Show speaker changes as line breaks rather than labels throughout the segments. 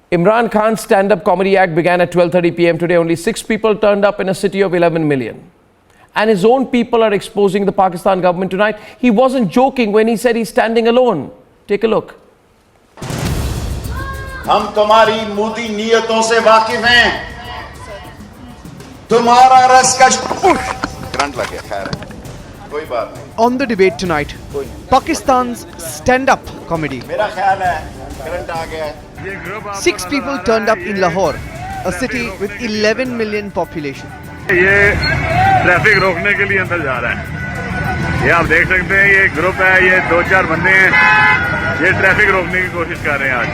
Imran Khan's stand-up comedy act began at 12:30 p.m. today. Only 6 people turned up in a city of 11 million. And his own people are exposing the Pakistan government tonight. He wasn't joking when he said he's standing alone. Take a look.
हम तुम्हारी मूदी नीयतों से वाकिफ हैं. तुम्हारा रस का current लग गया. खैर कोई बात नहीं.
On the debate tonight, Pakistan's stand-up comedy.
मेरा ख्याल है करंट आ गया.
6 people turned up in Lahore, a city with 11 million population.
ये ट्रैफिक रोकने के लिए अंदर जा रहा है. ये आप देख सकते हैं, ये ग्रुप है, ये 2-4 बंदे हैं, ये ट्रैफिक रोकने की कोशिश कर रहे हैं आज.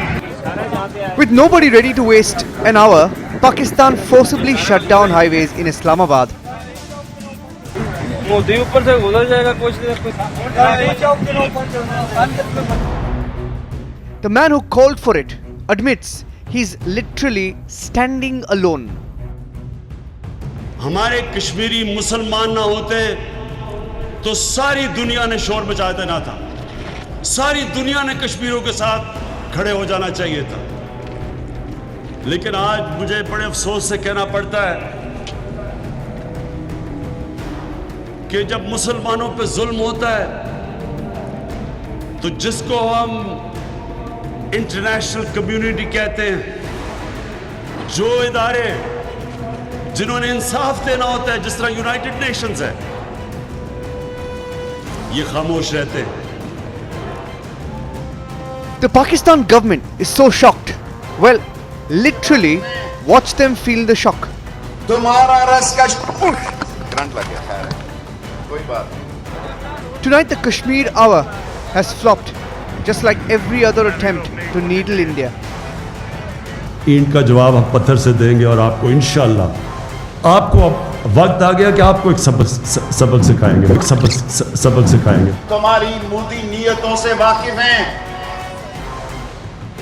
With nobody ready to waste an hour, Pakistan forcibly shut down highways in Islamabad.
Modi ऊपर से गुजर जाएगा कुछ.
The man who called for it admits he's literally standing alone.
हमारे कश्मीरी मुसलमान ना होते तो सारी दुनिया ने शोर मचा देना था. सारी दुनिया ने कश्मीरियों के साथ खड़े हो जाना चाहिए था. लेकिन आज मुझे बड़े अफसोस से कहना पड़ता है कि जब मुसलमानों पे जुल्म होता है तो जिसको हम इंटरनेशनल कम्युनिटी कहते हैं, जो इदारे जिन्होंने इंसाफ देना होता है, जिस तरह यूनाइटेड नेशंस है, ये खामोश रहते हैं.
The Pakistan government is so shocked. Well, literally, watch them feel the shock.
तुम्हारा रस का करंट लग गया. खैर कोई बात नहीं.
Tonight, the Kashmir hour has flopped, just like every other attempt to needle India.
ईंट का जवाब हम पत्थर से देंगे और आपको इंशाअल्लाह आपको वक्त आ गया कि आपको एक सबक सिखाएंगे. सबक सिखाएंगे.
तुम्हारी मूदी नीयतों से वाकिफ हैं.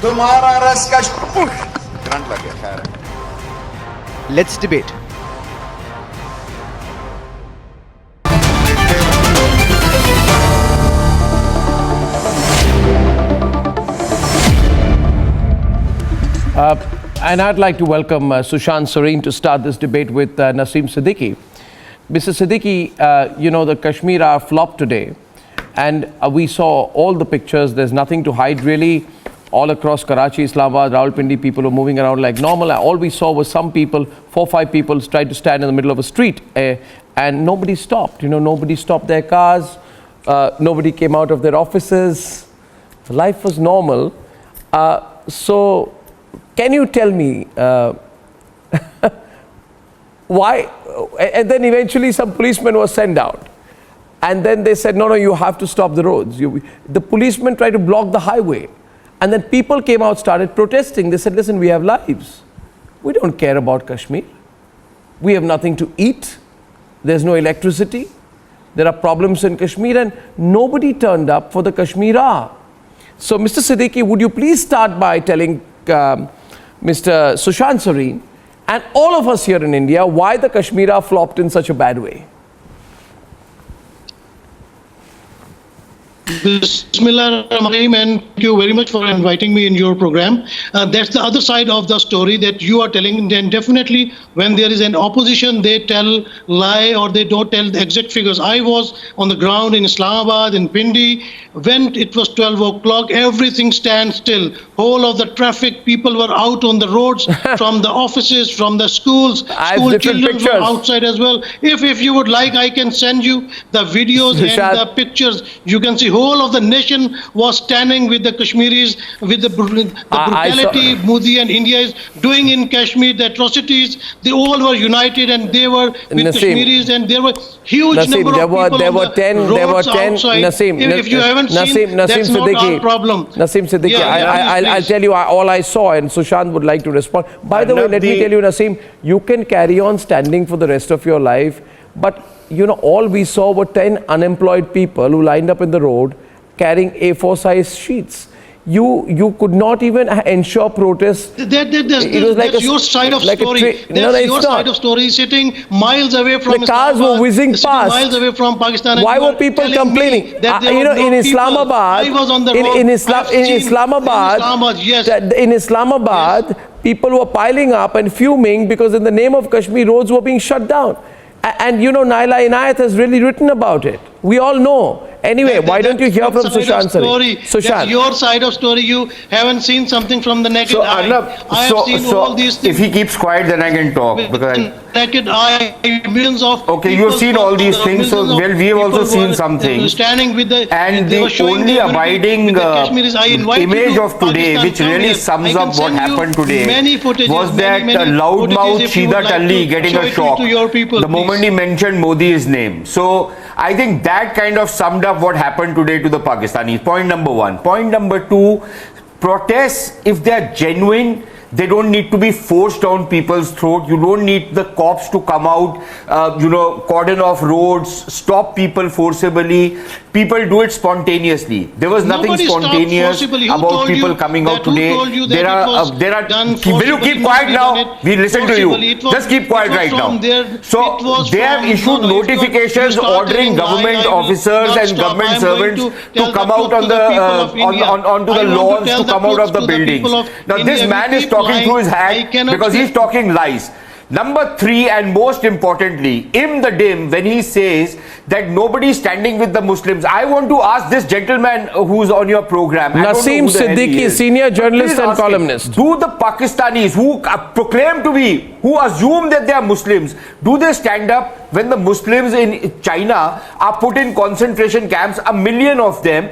तुम्हारा रस का करंट लग गया. खैर
Let's debate.
And I'd like to welcome Sushant Sareen to start this debate with Naseem Siddiqui. Mr. Siddiqui, you know, the Kashmir hour flopped today, and we saw all the pictures. There's nothing to hide really. All across Karachi, Islamabad, Rawalpindi, people were moving around like normal. All we saw was some people, 4-5 people tried to stand in the middle of a street, and nobody stopped. You know, nobody stopped their cars. Nobody came out of their offices. Life was normal. So, can you tell me why? And then eventually some policemen were sent out. And then they said, no, you have to stop the roads. The policemen tried to block the highway. And then people came out, started protesting. They said, listen, we have lives. We don't care about Kashmir. We have nothing to eat. There's no electricity. There are problems in Kashmir, and nobody turned up for the Kashmir hour. So, Mr. Siddiqui, would you please start by telling Mr. Sushant Sareen and all of us here in India why the Kashmir hour flopped in such a bad way?
Bismillahirrahmanirrahim, and thank you very much for inviting me in your program. That's the other side of the story that you are telling. And definitely when there is an opposition, they tell lie or they don't tell the exact figures. I was on the ground in Islamabad, in Pindi. When it was 12 o'clock, everything stands still. Whole of the traffic, people were out on the roads, from the offices, from the schools. School children were outside as well. If you would like, I can send you the videos and the pictures. You can see whole of the nation was standing with the Kashmiris, with the brutality Modi and India is doing in Kashmir, the atrocities. They all were united, and they were with Kashmiris, and there were huge number of people
there were 10
outside. If you haven't seen, that's not our problem.
Naseem Siddiqui, I'll tell you all I saw, and Sushant would like to respond. By the way, let me tell you, Naseem, you can carry on standing for the rest of your life, but you know, all we saw were 10 unemployed people who lined up in the road carrying A4 size sheets. you could not even ensure protests. It was like
that's your side of story. That's your side of story. Sitting miles away from
The cars
Islamabad,
were whizzing
sitting
past.
miles away from Pakistan. and
Why
you
were
are
people
telling me
complaining?
that there
You
were
know,
no
in
people.
Islamabad,
I was on the
in
road.
Islamabad,
yes.
in Islamabad, people were piling up and fuming because in the name of Kashmir, roads were being shut down. And you know, Naila Inayat has really written about it. We all know. Anyway, why don't you hear from Sushant?
That's your side of story. You haven't seen something from the naked
So
eye.
Arnab,
I have seen all these things.
if he keeps quiet, then I can talk because
naked eye, millions of
okay, you have seen all these things. So well, we have also seen some things.
Standing with the
And
they
the
were showing
only
their unity
abiding
with the Kashmiris. I invite you
image
to
of today,
Pakistan,
which
come
really
here.
sums
I can
up what
send you
happened today,
many footages,
was that
many
loudmouth
footages if you would
Shidat
like
Ali
to
getting
show
a
it
shock
to your people,
the moment he mentioned Modi's name. So I think that kind of summed up what happened today to the Pakistanis. Point number one. Point number two, protests, if they are genuine, they don't need to be forced down people's throat. You don't need the cops to come out, cordon off roads, stop people forcibly. People do it spontaneously. There was nothing
Nobody stopped
spontaneous
forcibly. Who
about
told
people
you
coming
that?
out
Who
today.
told you that it was done
Will you keep
forcibly?
quiet
Nobody
now?
done it
We listen to you.
forcibly. It was-
Just keep quiet
it was
right now.
from their-
So
it was
they have
from-
issued
no, no, it was-
notifications
you start
ordering
telling lie,
government
I will
officers
not
and
stop.
government
I am going
servants
tell
to come
the
out
truth
on
to
the
people of India.
onto the
I want
lawns
tell
to
the
come out
truth
of the
to the
buildings.
people of
Now
India.
this
We
man is
keep
talking
lying.
through his
I
hat
cannot
because he's
say-
talking lies. Number three, and most importantly, in the dim, when he says that nobody is standing with the Muslims, I want to ask this gentleman who's on your program, I don't know
Naseem
who the hell he
Siddiqui,
is.
senior
But
journalist
please
and
ask him,
columnist.
do the Pakistanis who proclaim to be, who assume that they are Muslims, do they stand up when the Muslims in China are put in concentration camps, a million of them?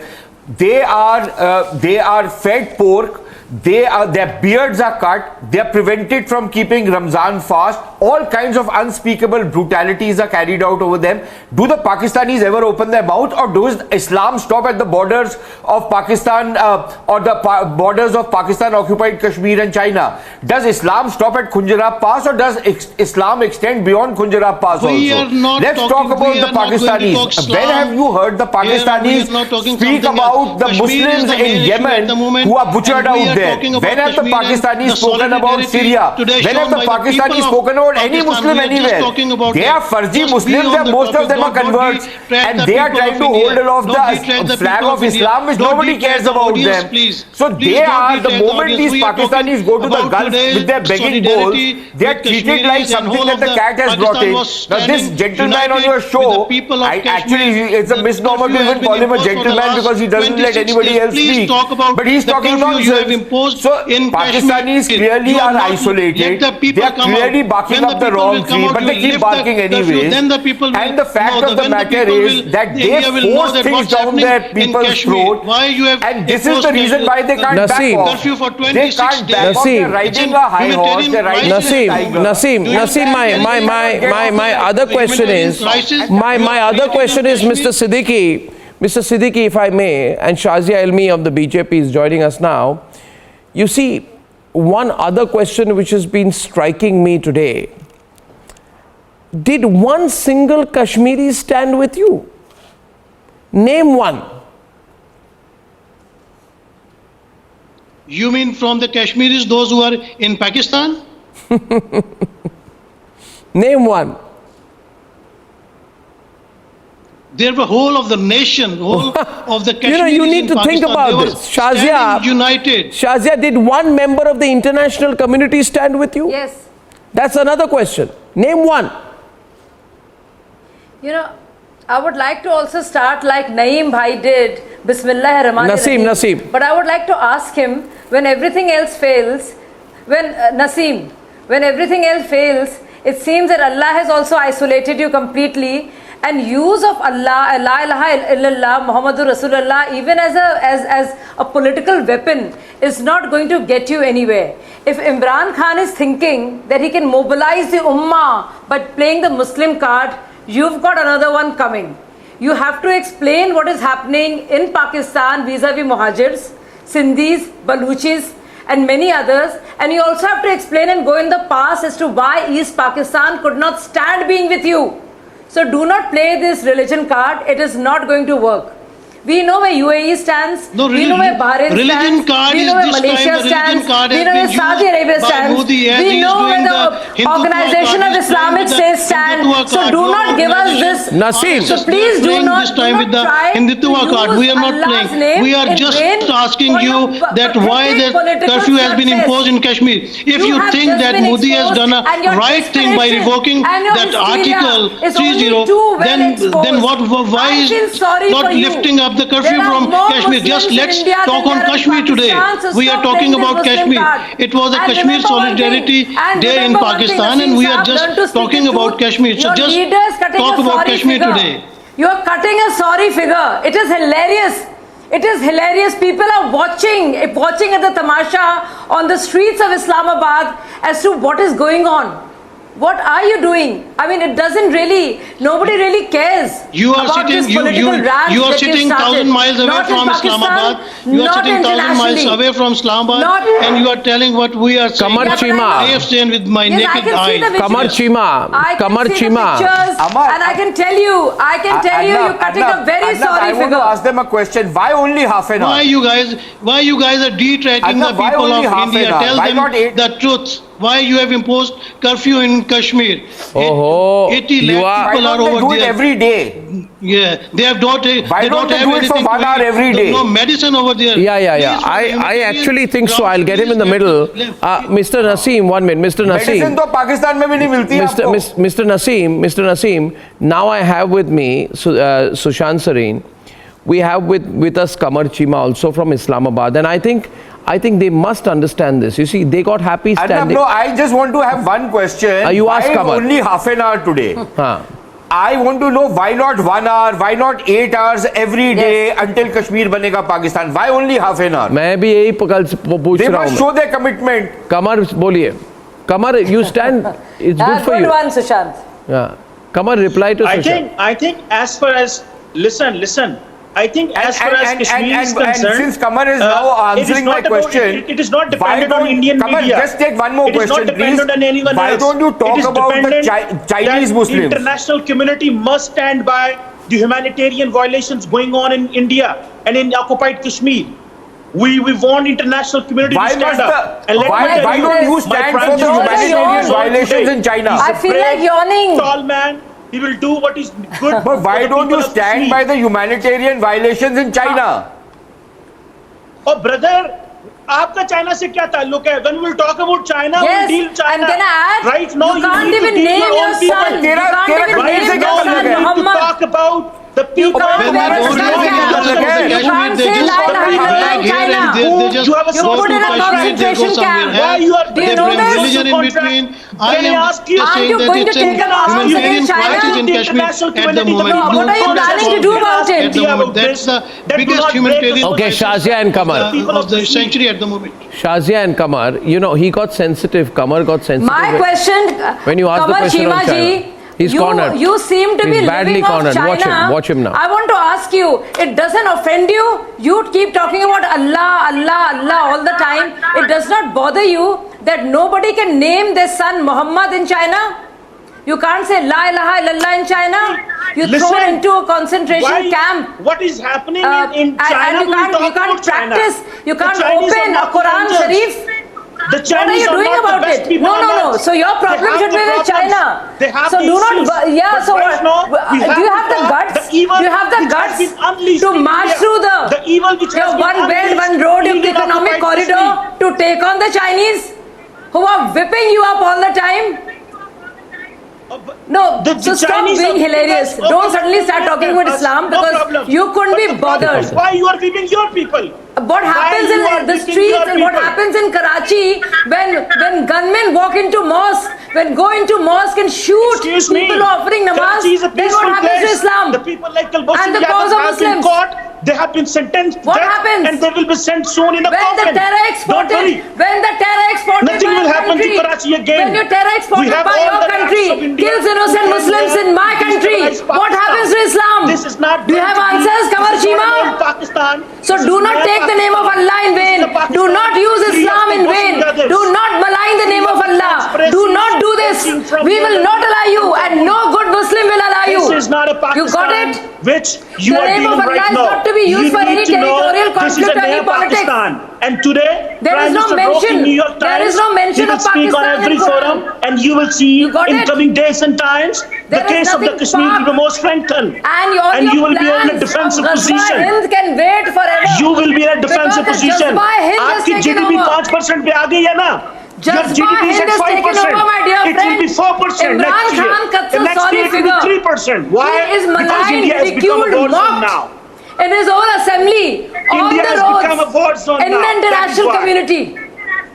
They are fed pork. Their beards are cut. They are prevented from keeping Ramzan fast. All kinds of unspeakable brutalities are carried out over them. Do the Pakistanis ever open their mouth, or does Islam stop at the borders of Pakistan or the borders of Pakistan occupied Kashmir and China? Does Islam stop at Khunjarab Pass, or does Islam extend beyond Khunjarab Pass
We
also?
are not
Let's
talking-
talk about
we
the
are not going to talk
Pakistanis.
Islam.
When have you heard the
Here we
Pakistanis
are not talking
speak
something
about
else.
the
Kashmir is
Muslims
the main
in
issue
Yemen
at the moment,
who are butchered
and we
out
are
there?
talking about
When have the
Kashmir and
Pakistanis
the
spoken about
solidarity
Syria?
today
When have
shown
the
by the
Pakistanis
people of
spoken about any
Pakistan?
Muslim
We are just
anywhere?
talking about
They
that.
are Farsi
Just
Muslims,
be on
and
the
most of
topic.
them are
Don't
converts,
detract
and
the
they are
people
trying
of
to
India.
hold aloft
Don't detract
the
the
flag
people
of
of India.
Islam, which
Don't
nobody
detract
cares
the
about
audience,
them.
please.
So
Please
they
don't
are, the
detract the
moment
audience.
these
We are talking
Pakistanis go to the
about
Gulf
today
with their begging bowls,
solidarity
they are
with
treated like
Kashmiris and
something
whole
that
of
the cat has brought
Pakistan
in.
was
Now this
standing
gentleman on
united
your
with
show,
the people of
actually
Kashmir.
it's a
The
misnomer to
curfew has
even
been
call him a
imposed for the
gentleman
last
because he doesn't let
26
anybody
days.
else
Please
speak.
talk about
But he's
the
talking
curfew you have
nonsense.
imposed
So
in
Pakistanis
Kashmir.
clearly
You
are
not
isolated.
let the people
They are
come
clearly
out.
barking
When
up
the
the
people
wrong
will come
tree,
out,
but
you
they
will
keep
lift the
barking
curfew.
anyways.
Then the people will
And the fact
know.
of the
Then
matter
people
is
will-
that
India
they
will know
force
that
things
what's
down
happening
their
in
people's
Kashmir.
throat.
Why you have
And this is
imposed
the reason why they can't
Naseem.
back off.
curfew for
They
26
can't
days.
back off.
Naseem.
They're riding
It's
a
an
high horse. They're riding a tiger.
Naseem, my other question is, my other question is, Mr. Siddiqui, if I may, and Shazia Ilmi of the BJP is joining us now. You see, one other question which has been striking me today: did one single Kashmiri stand with you? Name one.
You mean from the Kashmiris, those who are in Pakistan?
Name one.
They were whole of the nation, whole of the Kashmiris
you need
in
to think
Pakistan.
about
They were
this. Shazia,
standing united.
Shazia, did one member of the international community stand with you?
Yes.
That's another question. Name one.
You know, I would like to also start like Naeem Bhai did, Bismillah Rahman
Naseem.
But I would like to ask him, when everything else fails, when everything else fails, it seems that Allah has also isolated you completely, and use of Allah, La ilaha illallah, Muhammadur Rasulullah, even as a political weapon, is not going to get you anywhere. If Imran Khan is thinking that he can mobilize the Ummah by playing the Muslim card, you've got another one coming. You have to explain what is happening in Pakistan vis-a-vis Muhajirs, Sindhis, Baluchis, and many others. And you also have to explain and go in the past as to why East Pakistan could not stand being with you. So do not play this religion card. It is not going to work. We know where UAE stands.
No,
we know where Bahrain
religion
stands.
card
We
is
know where
this
Malaysia
time, the religion
stands.
card
We
has
know where
been
Saudi
used
Arabia
by
stands.
Modi as
We
he is
know where
doing
the
Hindutva
Organization
card
of
is playing
Islamic
with the
States stand.
Hindutva
So
card.
do
Your
not give us
organization-
this.
Naseem.
So please do
playing
not,
this time
do
with
not
the
try
Hindutva
to
card.
use
We are not
Allah's
playing.
name
We are
in
just
vain
asking
for
you
your
that why
pathetic
the
political
curfew has been
success.
imposed in Kashmir. If you
have
think
just
that
been
Modi has
exposed
done a
and your
right thing by
desperation
revoking
and your
that
hysteria
Article
is only
30,
too well exposed.
then why
I
is
feel sorry
not
for you.
lifting up the curfew
There are
from
more
Kashmir? Just
Muslims in
let's
India
talk
than
on
there are in
Kashmir today.
Pakistan, so
We are
stop
talking
playing
about
this Muslim
Kashmir.
card.
It was a
And
Kashmir
remember one
Solidarity
thing, and
Day in
remember one thing,
Pakistan, and
Naseem
we are
Saab, learn to
just
speak
talking
the
about
truth.
Kashmir. So
Your
just
leader is cutting
talk
a
about
sorry
Kashmir
figure.
today.
You are cutting a sorry figure. It is hilarious. It is hilarious. People are watching at the tamasha on the streets of Islamabad as to what is going on. What are you doing? I mean, it doesn't really, nobody really cares.
You are
about
sitting,
this political rant
you are
that
sitting
started.
1,000 miles away
Not in
from
Pakistan,
Islamabad. You are
not
sitting 1,000 miles
internationally.
away from Islamabad,
Not-
and you are telling what we are saying.
Kamar
Yeah, but
Chima.
I have seen with my
Yes, I
naked
can see the
eye.
visuals.
Kamar Chima.
I can
Kamar
see
Chima.
the pictures,
Amar,
and I can tell you, you're cutting a very
Arnab,
sorry
I want to
figure.
ask them a question. Why only half an hour?
Why you guys are detracting
Arnab,
the
why
people
only
of
half an
India?
hour?
Tell
Why
them
not eight?
the truth. Why you have imposed curfew in Kashmir?
Oh,
80
you
lakh
are-
Why
people are
don't they
over
do it
there.
every day?
Yeah, they have not.
Why
they
don't
don't
they
have
do it for
anything
1
to
hour
eat.
every day?
No medicine over there.
Yeah.
Please, for
I
humanitarian
actually think so.
grounds,
I'll get him in the
please
middle.
let-
Mr. Naseem, 1 minute. Mr.
Medicine
Naseem.
तो पाकिस्तान में भी नहीं मिलती है आपको।
Mr. Naseem, now I have with me Sushant Sareen. We have with us Kamar Chima also from Islamabad, and I think they must understand this. You see, they got happy
Arnab,
standing.
no, I just want to have one question.
You ask
Why
Kamar.
only half an hour today?
हाँ.
I want to know why not 1 hour, why not 8 hours every day until Kashmir banega Pakistan? Why only half an hour?
मैं भी यही पूछ
They
रहा
must
हूँ.
show their commitment.
Kamar, बोलिए. Kamar, you stand. It's good for
Good
you.
one, Sushant.
Yeah. Kamar, reply to Sushant.
I think as far as listen. I think as far as Kashmir is concerned,
and since Kamar is now
it is
answering
not
my
about-
question,
it is not
why
dependent on
don't-
Indian
Kamar,
media.
just take one more
It is
question,
not dependent
please.
on anyone
Why
else.
don't you talk
It is
about the
dependent
Chinese
that
Muslims?
The international community must stand by the humanitarian violations going on in India and in occupied Kashmir. We want international community
Why
to stand
must
up. And let me
why
tell you,
don't you
my
stand
prime
for the
minister
humanitarian
is
violations
today.
in China?
He's
I
a
feel
brave,
like yawning.
Tall man. He will do what is good.
But why
for the
don't you
people of
stand
Kashmir.
by the humanitarian violations in China?
Oh, brother, आपका China से क्या ताल्लुक है? When we'll talk about China,
Yes,
we'll deal China.
and can I add,
right now,
you can't
need to
even
deal
name
your
your
own people.
son. You
तेरा-
can't
तेरा
even
right
name
से
your
क्या
son,
ताल्लुक है?
We need to
Muhammad.
talk about the
You
people.
can't
When
wear
they
a
go to
scarf.
Kashmir,
You can't
they
say
just
la ilaha
come
illallah
back
in
here and
China.
they just
You have a
go
put
to
in a
Kashmir, they go
concentration
somewhere
camp.
Why
else.
you are
Do you
They
know
bring
this?
religion in between. I
Can I
am
ask you-
just
Aren't
saying
you
that
going to
it's
take an arms
humanitarian
against China?
crisis in
The
Kashmir
international
at the
community,
moment.
No, what are you planning to do about it?
At the moment, that's the biggest humanitarian
Okay,
crisis
Shazia and Kamar.
of the century at the moment.
Shazia and Kamar, you know, he got sensitive. Kamar got sensitive.
My question,
When you ask the
Kamar
question on
Chima ji,
China. He's cornered.
You seem to
He's
be
badly
living off
cornered.
China.
Watch him now.
I want to ask you, it doesn't offend you? You keep talking about Allah all the time. It does not bother you that nobody can name their son Muhammad in China? You can't say La ilaha illallah in China? You throw it into a concentration camp.
What is happening in
And
China?
you can't practice, you
The
can't
Chinese
open
are
a
not
Quran
angels.
Sharif.
The
What are
Chinese
you doing
not
about
the best
it?
people on
No.
earth.
So your
They
problem
have
should
the
be with
problems.
China.
They have
So
the
do
issues.
not. Yeah.
But
So
right now, we
do you have the
to
guts?
the evil
Do you have the
which has
guts
been unleashed
to
in
march
India.
through
The evil which
your
has been
one belt,
unleashed
one road,
in
your economic
occupied
corridor
Kashmir.
to take on the Chinese, who are whipping you up all the time? No, so stop
Chinese
being
are-
hilarious.
Okay,
Don't suddenly start talking about
no
Islam
problem.
because you couldn't
But
be
the problem
bothered.
is why you are leaving your people?
What happens
you are
in the
beating
streets
your
and what
people?
happens in Karachi when gunmen walk into mosque, when go into mosque and shoot
Excuse me.
people who are offering namaz,
Karachi is a
then
peaceful
what happens to
place.
Islam?
The people like Goswami
And the cause of
have been
Muslims.
caught. They have been sentenced.
What
death,
happens?
And they will be sent soon in a
When the
coffin.
terror
Don't
exported,
worry. Nothing
by
will
your
happen to
country,
Karachi again.
when your terror
We
exported
have
by
all
your
the
country
rights of India
kills innocent
to
Muslims
come
in my
here,
country,
destabilize
what
Pakistan.
happens to Islam?
This is not
Do you
going
have
to be-
answers, Kamar
this is not
Chima?
about Pakistan.
So
This
do
is
not take the name of
Pakistan.
Allah in
This is
vain.
the Pakistan
Do not use
free of
Islam
the
in vain.
Muslim brothers.
Do not malign the name of Allah. Do not do this. We will not allow you, and no good Muslim will allow you.
This is not a Pakistan
You got it?
which you
The
are
name
dealing
of Allah
right
is
now.
not to be used
You
for
need
any
to know
territorial
this is a
conflict or any
naya
politics.
Pakistan. And today,
There
Prime
is no
Minister wrote in
mention-
New York
there
Times,
is no mention
he will
of
speak on
Pakistan
every
in Quran.
forum, and you will see
You got
in
it?
coming days and times,
There
the
is
case of the
nothing
Kashmir
Pak-
will be more strengthened.
And your
you will be in a
plans
defensive
of Ghazwa
position.
Hind can wait forever.
You will be in a defensive
Because the
position.
Ghazwa Hind has
आपकी
taken
GDP
over.
5% पे आ गई है ना? Your
Ghazwa
GDP is
Hind
at
has taken
5%.
over, my dear
It will be
friend.
4%
Imran
next year.
Khan cuts
The
a
next
solid
year it will be
figure.
3%. Why?
He is
Because
maligned,
India has become a
ridiculed,
war zone
mocked
now.
in his own assembly, on
India
the
has
roads,
become a war zone
in
now.
the
That is
international
why.
community.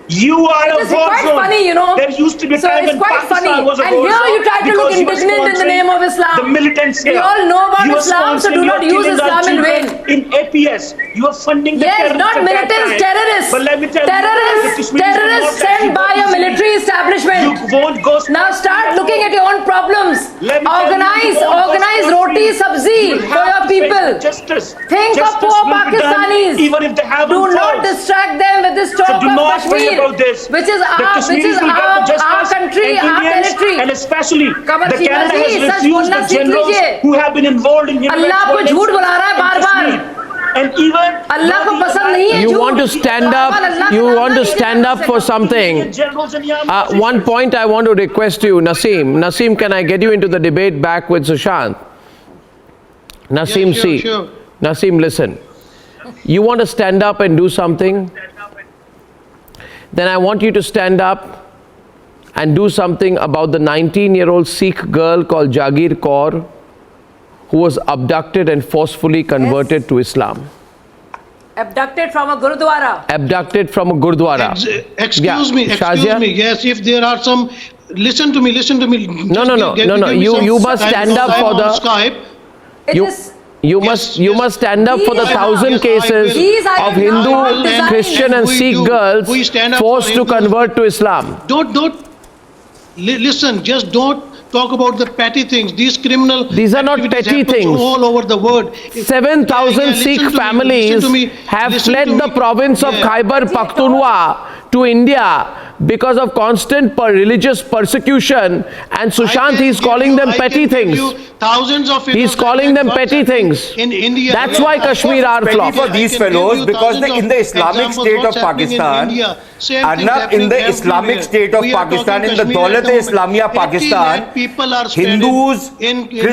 You are
It
a
is
war
quite
zone.
funny, you know.
There used to be a
So
time
it's
when
quite
Pakistan
funny.
was a
And
war
here
zone
you try to look
because you were
indignant in the
sponsoring
name of Islam.
The militants
We
here.
all know about
You were
Islam, so do
sponsoring
not
your
use
killing our
Islam in
children
vain.
In APS, you are funding the
Yes,
terrorists
not
at that
militants,
time.
terrorists.
But let me tell you, the
Terrorists,
Kashmiris will
terrorists
not let you
sent
go
by a
easily.
military establishment.
You won't go
Now start looking at your own problems.
Let me tell you,
Organize,
you won't go
organize
sponsoring.
roti
You
sabzi
will
for
have
your
to face
people.
the Justice.
Think of
Justice
poor
will be done
Pakistanis.
even if they haven't
Do not
fought.
distract them with this talk
do
of
not worry
Kashmir,
about this.
which is
The Kashmiris will get the justice,
our country,
and
our
Indians,
territory.
and especially
Qamar
the
की
Canada
मर्जी,
has
such
refused
बोलना
the
सीख
generals
लीजिए।
who have been involved in human
Allah
rights
आपको झूठ
violations
बुला रहा है
in
बार-बार।
Kashmir. And even
अल्लाह को पसंद नहीं है
You
झूठ।
want to stand
बार-बार
up,
अल्लाह का
you
नाम
want
ना
to
लीजिए
stand up
कम
for
से कम।
something.
generals and army officers.
One point I want to request you, Naseem. Naseem, can I get you into the debate back with Sushant? Naseem,
Yeah,
see.
sure.
Naseem, listen. You want to stand up and do something? Then I want you to stand up and do something about the 19-year-old Sikh girl called Jagir Kaur, who was abducted and forcefully converted to Islam.
Abducted from a gurudwara.
Abducted from a gurdwara.
Excuse me,
Shazia?
Yes, if there are some, listen to me.
No, no, no, no, no. You must stand up for the.
Skype.
It
You,
is
you
Yes.
must stand up for the
These are-
1,000
Yes, I
cases
will.
These are
of
not
Hindu,
designed.
Christian and
We
Sikh
do.
girls
We stand up for
forced to
Hindus.
convert to Islam.
Don't listen. Just don't talk about the petty things. These criminal.
These are not
activities
petty
happen
things.
all over the world.
7,000
listen
Sikh
to me,
families
listen to me,
have
listen
fled
to
the
me.
province of
Yeah.
Khyber Pakhtunkhwa to India because of constant religious persecution, and Sushant, he's calling them petty things.
Thousands of
He's calling them petty things.
in India.
That's why Kashmir are
petty
flopped.
for these fellows because in the Islamic State of Pakistan, Arnab, in the Islamic State of Pakistan, in the Daulat-e-Islamia Pakistan, Hindus,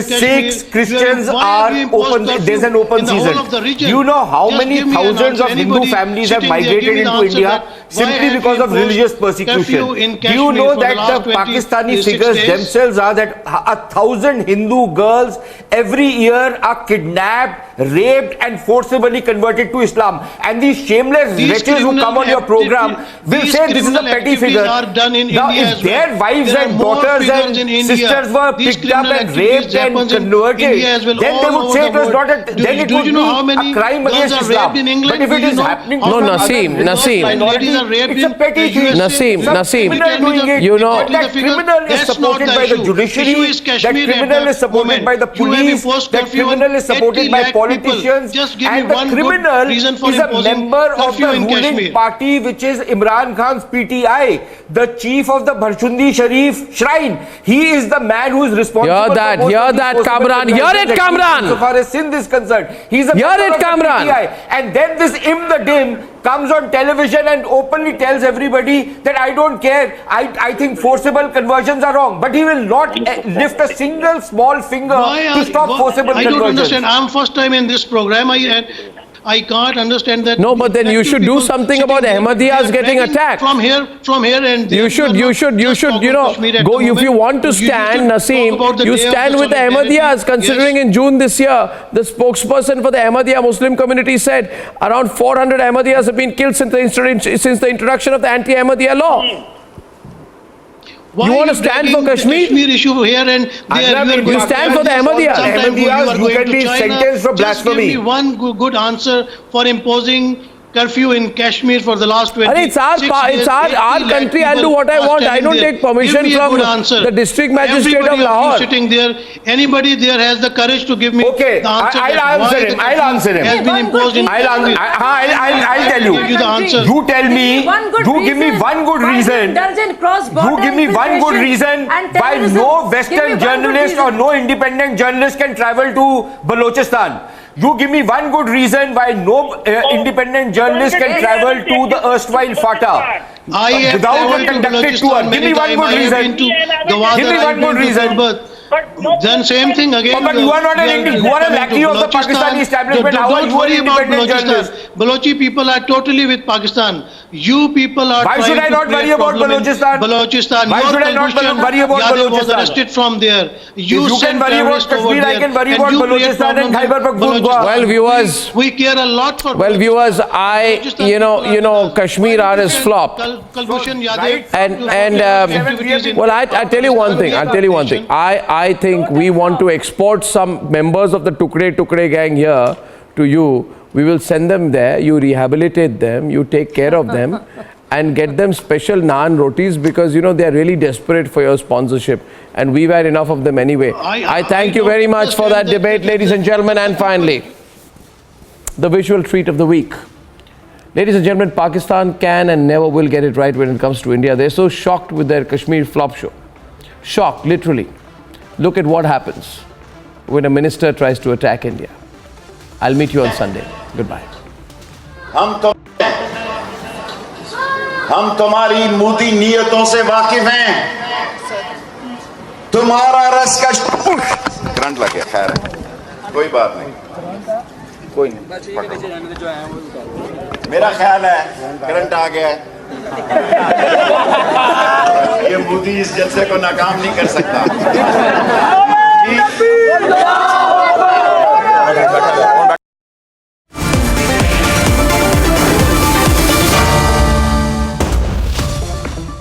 Sikhs, Christians are open. There's an open season. Do you know how many thousands of Hindu families have migrated into India simply because of religious persecution? Do you know that the Pakistani figures themselves are that 1,000 Hindu girls every year are kidnapped, raped and forcibly converted to Islam? And these shameless wretches who come on your program will say this is a petty figure. Now if their wives and daughters and sisters were picked up and raped and converted, then they would say it was not a, then it would be a crime against Islam. But if it is happening to
No,
some
Naseem,
other
Naseem.
minority, it's a petty thing.
Naseem,
Some
Naseem,
criminal doing it,
you know-
that criminal is supported by the judiciary, that criminal is supported by the police, that criminal is supported by politicians, and the criminal is a member of the ruling party, which is Imran Khan's PTI, the chief of the Bharchundi Sharif shrine. He is the man who is responsible
Hear
for
that,
most
hear
of these
that,
forcible
Kamran, hear
conversions,
it,
at least
Kamran.
so far as Sindh is concerned. He's a
Hear
member
it,
of the
Kamran.
PTI. And then this the Dim comes on television and openly tells everybody that I don't care, I think forcible conversions are wrong, but he will not lift a single small finger to stop forcible
I
conversions.
don't understand. I'm first time in this program. I can't understand that.
No, but then you should do
people
something
sitting
about
there,
Ahmadiyyas
they are
getting
begging
attacked.
From here, and
You should, you know, go, if you want to stand, Naseem, you stand with the Ahmadiyyas, considering in June this year, the spokesperson for the Ahmadiyya Muslim community said around 400 Ahmadiyyas have been killed since the introduction of the anti-Ahmadiyya law. You want to stand for Kashmir?
Kashmir issue here and there.
You stand for the Ahmadiyyas.
Sometimes
Ahmadiyyas,
are
you
going
can
to
be
China.
sentenced for
Just give
blasphemy.
me one good answer for imposing curfew in Kashmir for the last 20
It's our country. I'll do what I want. I don't take permission from the district magistrate of Lahore.
Sitting there, anybody there has the courage to give me
Okay,
the answer.
I'll answer him.
Has been imposed in
I'll tell you.
Give you the answer.
You tell me. You give me one good reason. You give me one good reason why no Western journalist or no independent journalist can travel to Balochistan. You give me one good reason why no independent journalist can travel to the erstwhile FATA without a conducted tour. Give me one good reason. Give me one good reason.
Then same thing again.
But you are not you are a lackey of the Pakistani establishment. How are you an independent journalist?
Balochi people are totally with Pakistan. You people are.
Why should I not worry about Balochistan?
Balochistan.
Why should I not worry about Balochistan?
Was arrested from there.
You can worry about Kashmir. I can worry about Balochistan and Khyber Pakhtunkhwa.
Well, viewers.
We care a lot for.
Well, viewers, Kashmir has flopped.
Right.
Well, I tell you one thing. I think we want to export some members of the Tukre gang here to you. We will send them there. You rehabilitate them. You take care of them, and get them special naan rotis because they are really desperate for your sponsorship, and we've had enough of them anyway. I thank you very much for that debate, ladies and gentlemen. And finally, the visual treat of the week. Ladies and gentlemen, Pakistan can and never will get it right when it comes to India. They're so shocked with their Kashmir flop show. Shocked, literally. Look at what happens when a minister tries to attack India. I'll meet you on Sunday. Goodbye.
हम तुम्हारी मूदी नियतों से वाकिफ हैं. तुम्हारा रस का current लग गया. खैर है, कोई बात नहीं. कोई नहीं. मेरा ख्याल है करंट आ गया है. ये मोदी इस जलसे को नाकाम नहीं कर सकता.